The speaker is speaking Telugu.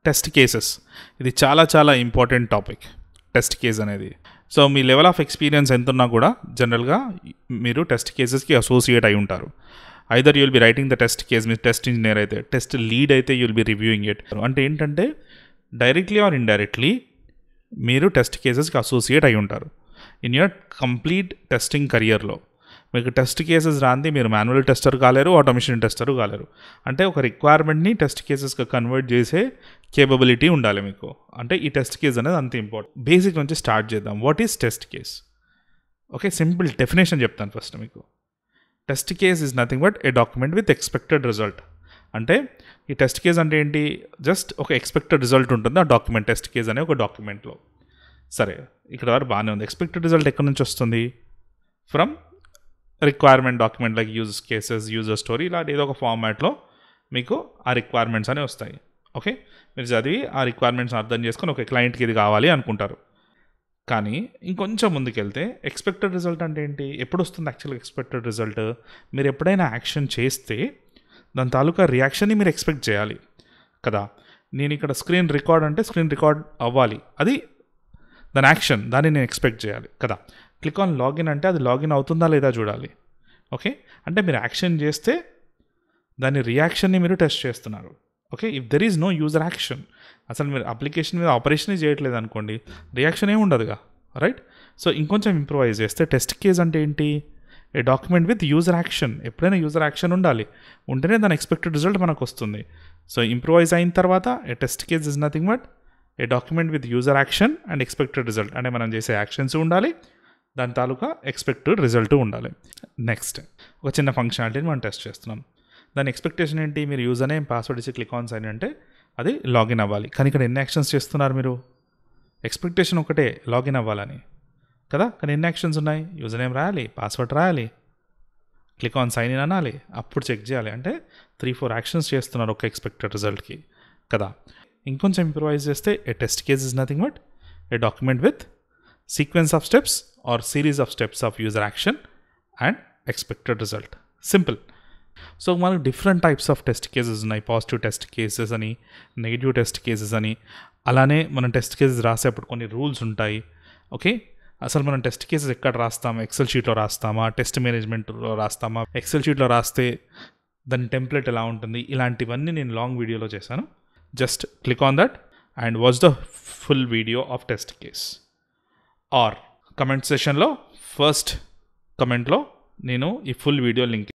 టెస్ట్ కేసెస్, ఇది చాలా చాలా ఇంపార్టెంట్ టాపిక్ టెస్ట్ కేస్ అనేది. So me level of experience ఎంత ఉన్నా కూడా జనరల్గా మీరు టెస్ట్ కేసెస్కి అసోసియేట్ అయి ఉంటారు. Either you'll be writing the test case, మీరు టెస్ట్ ఇంజనీర్ అయితే, టెస్ట్ లీడ్ అయితే యూల్ బి రివ్యూయింగ్ ఇట్. అంటే ఏంటంటే డైరెక్ట్లీ ఆర్ ఇండైరెక్ట్లీ మీరు టెస్ట్ కేసెస్కి అసోసియేట్ అయి ఉంటారు ఇన్ యువర్ కంప్లీట్ టెస్టింగ్ కెరియర్లో. మీకు టెస్ట్ కేసెస్ రాంది మీరు మాన్యువల్ టెస్టర్ కాలేరు, ఆటోమేషన్ టెస్టర్ కాలేరు. అంటే ఒక రిక్వైర్మెంట్ని టెస్ట్ కేసెస్గా కన్వర్ట్ చేసే కేపబిలిటీ ఉండాలి మీకు. అంటే ఈ టెస్ట్ కేస్ అనేది అంత ఇంపార్టెంట్. బేసిక్ నుంచి స్టార్ట్ చేద్దాం. What is test case? Okay, simple definition చెప్తాను ఫస్ట్ మీకు. Test case is nothing but a document with expected result. అంటే ఈ టెస్ట్ కేస్ అంటే ఏంటి? జస్ట్ ఒక ఎక్స్పెక్టెడ్ రిజల్ట్ ఉంటుంది ఆ డాక్యుమెంట్, టెస్ట్ కేస్ అనే ఒక డాక్యుమెంట్లో. సరే, ఇక్కడ వరకు బాగానే ఉంది. ఎక్స్పెక్టెడ్ రిజల్ట్ ఎక్కడి నుంచి వస్తుంది? From requirement document like use cases, user story, ఇలాంటి ఏదో ఒక ఫార్మాట్లో మీకు ఆ రిక్వైర్మెంట్స్ అనేవి వస్తాయి. ఓకే, మీరు చదివి ఆ రిక్వైర్మెంట్స్ అర్థం చేసుకొని ఒక క్లయింట్కి ఇది కావాలి అనుకుంటారు. కానీ ఇంకొంచెం ముందుకెళ్తే ఎక్స్పెక్టెడ్ రిజల్ట్ అంటే ఏంటి? ఎప్పుడు వస్తుంది యాక్చువల్గా ఎక్స్పెక్టెడ్ రిజల్ట్? మీరు ఎప్పుడైనా యాక్షన్ చేస్తే దాని తాలూకా రియాక్షన్ని మీరు ఎక్స్పెక్ట్ చేయాలి కదా. నేను ఇక్కడ స్క్రీన్ రికార్డ్ అంటే స్క్రీన్ రికార్డ్ అవ్వాలి, అది దాని యాక్షన్, దాన్ని నేను ఎక్స్పెక్ట్ చేయాలి కదా. క్లిక్ ఆన్ లాగిన్ అంటే అది లాగిన్ అవుతుందా లేదా చూడాలి. ఓకే, అంటే మీరు యాక్షన్ చేస్తే దాని రియాక్షన్ని మీరు టెస్ట్ చేస్తున్నారు. Okay, if there is no user action, అసలు మీరు అప్లికేషన్ మీద ఆపరేషనే చేయట్లేదు అనుకోండి, రియాక్షన్ ఏమి ఉండదుగా, రైట్? సో ఇంకొంచెం ఇంప్రూవైజ్ చేస్తే టెస్ట్ కేస్ అంటే ఏంటి? A document with user action. ఎప్పుడైనా యూజర్ యాక్షన్ ఉండాలి, ఉంటేనే దాని ఎక్స్పెక్టెడ్ రిజల్ట్ మనకు వస్తుంది. సో ఇంప్రూవైజ్ అయిన తర్వాత a test case is nothing but a document with user action and expected result. అంటే మనం చేసే యాక్షన్స్ ఉండాలి, దాని తాలూకా ఎక్స్పెక్టెడ్ రిజల్ట్ ఉండాలి. నెక్స్ట్ ఒక చిన్న ఫంక్షనాలిటీని మనం టెస్ట్ చేస్తున్నాం. దాని ఎక్స్పెక్టేషన్ ఏంటి? మీరు యూజర్ నేమ్ పాస్వర్డ్ ఇచ్చి క్లిక్ ఆన్ సైన్ అంటే అది లాగిన్ అవ్వాలి. కానీ ఇక్కడ ఎన్ని యాక్షన్స్ చేస్తున్నారు మీరు? ఎక్స్పెక్టేషన్ ఒకటే, లాగిన్ అవ్వాలని కదా. కానీ ఎన్ని యాక్షన్స్ ఉన్నాయి? యూజర్ నేమ్ రాయాలి, పాస్వర్డ్ రాయాలి, క్లిక్ ఆన్ సైన్ ఇన్ అనాలి, అప్పుడు చెక్ చేయాలి. అంటే 3-4 యాక్షన్స్ చేస్తున్నారు ఒక ఎక్స్పెక్టెడ్ రిజల్ట్కి కదా. ఇంకొంచెం ఇంప్రూవైజ్ చేస్తే a test case is nothing but a document with sequence of steps or series of steps of user action and expected result. Simple. So మనకు different types of test cases ఉన్నాయి. పాజిటివ్ టెస్ట్ కేసెస్ అని, నెగిటివ్ టెస్ట్ కేసెస్ అని. అలానే మనం టెస్ట్ కేసెస్ రాసేప్పుడు కొన్ని రూల్స్ ఉంటాయి. ఓకే, అసలు మనం టెస్ట్ కేసెస్ ఎక్కడ రాస్తామా? ఎక్సెల్ షీట్లో రాస్తామా? టెస్ట్ మేనేజ్మెంట్లో రాస్తామా? ఎక్సెల్ షీట్లో రాస్తే దాని టెంప్లెట్ ఎలా ఉంటుంది? ఇలాంటివన్నీ నేను లాంగ్ వీడియోలో చేశాను. Just click on that and watch the full video of test case. Or comment సెషన్లో ఫస్ట్ కమెంట్లో నేను ఈ ఫుల్ వీడియో లింక్